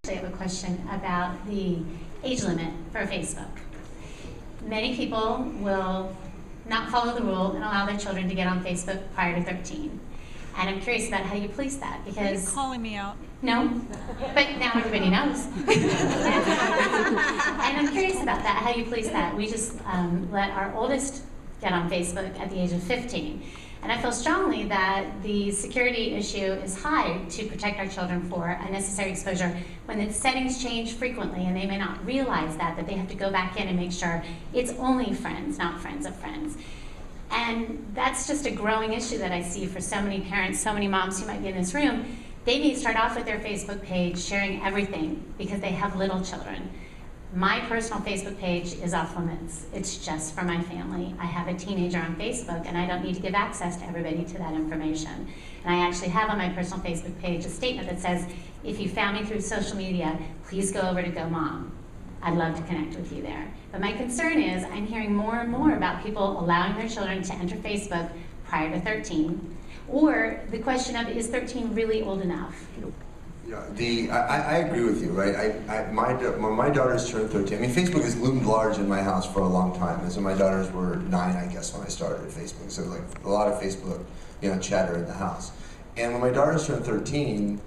I have a question about the age limit for Facebook. Many people will not follow the rule and allow their children to get on Facebook prior to 13. And I'm curious about how you police that, because... Are you calling me out? No, but now everybody knows. And I'm curious about that, how you police that. We just let our oldest get on Facebook at the age of 15. And I feel strongly that the security issue is high to protect our children for unnecessary exposure when the settings change frequently and they may not realize that they have to go back in and make sure it's only friends, not friends of friends. And that's just a growing issue that I see for so many parents, so many moms who might be in this room. They may start off with their Facebook page sharing everything because they have little children. My personal Facebook page is off limits. It's just for my family. I have a teenager on Facebook and I don't need to give access to everybody to that information. And I actually have on my personal Facebook page a statement that says, if you found me through social media, please go over to GoMom. I'd love to connect with you there. But my concern is I'm hearing more and more about people allowing their children to enter Facebook prior to 13. Or the question of, is 13 really old enough? Yeah, I agree with you, right? When my daughters turned 13, I mean, Facebook has loomed large in my house for a long time. And so my daughters were 9, I guess, when I started Facebook. So like a lot of Facebook, chatter in the house. And when my daughters turned 13,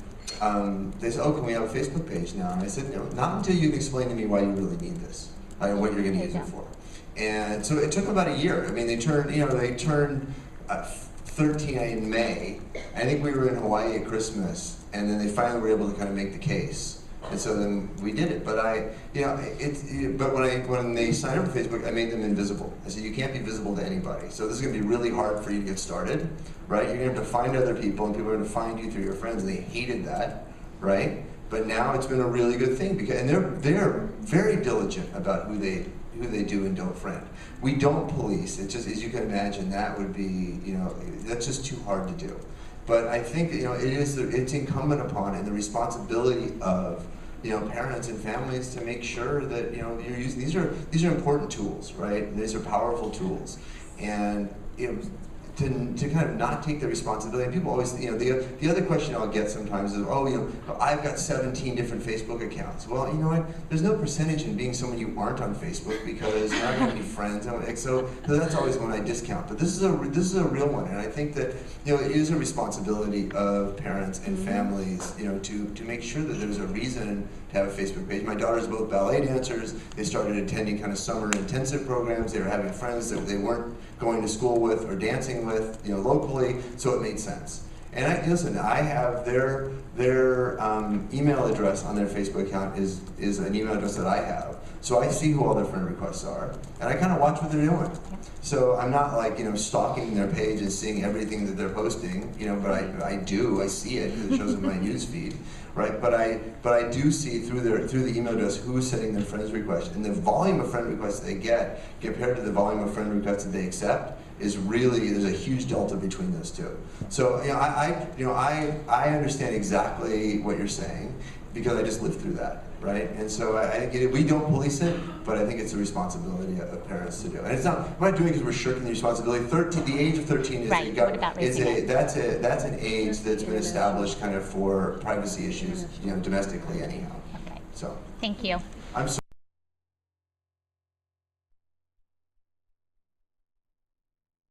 they said, oh, can we have a Facebook page now? And I said, no, not until you can explain to me why you really need this, what you're going to use it for. And so it took about a year. I mean, they turned 13 in May. I think we were in Hawaii at Christmas, and then they finally were able to kind of make the case. And so then we did it. But but when they signed up for Facebook, I made them invisible. I said, you can't be visible to anybody. So this is going to be really hard for you to get started, right? You're going to have to find other people, and people are going to find you through your friends, and they hated that, right? But now it's been a really good thing, because and they're very diligent about who they do and don't friend. We don't police. It's just, as you can imagine, that would be, that's just too hard to do. But I think it's incumbent upon and the responsibility of parents and families to make sure that you're using these are important tools, right? These are powerful tools, and to kind of not take the responsibility. And people always, the other question I'll get sometimes is, oh, I've got 17 different Facebook accounts. Well, you know what? There's no percentage in being someone you aren't on Facebook, because you're not going to be friends. So that's always one I discount. But this is a real one, and I think that it is a responsibility of parents and families, to make sure that there's a reason to have a Facebook page. My daughters are both ballet dancers. They started attending kind of summer intensive programs. They were having friends that they weren't going to school with or dancing with, locally, so it made sense. And I have their email address on their Facebook account is an email address that I have. So I see who all their friend requests are, and I kind of watch what they're doing. So I'm not like, stalking their page and seeing everything that they're posting, but I see it because it shows in my news feed, right? But I do see through the email address who's sending their friends requests, and the volume of friend requests they get compared to the volume of friend requests that they accept is really, there's a huge delta between those two. So I understand exactly what you're saying, because I just lived through that, right? And so I get it. We don't police it, but I think it's a responsibility of parents to do. And it's not, we're not doing it because we're shirking the responsibility. The age of 13 is right. that's an age that's been established kind of for privacy issues, domestically anyhow. Okay. So thank you. I'm sorry.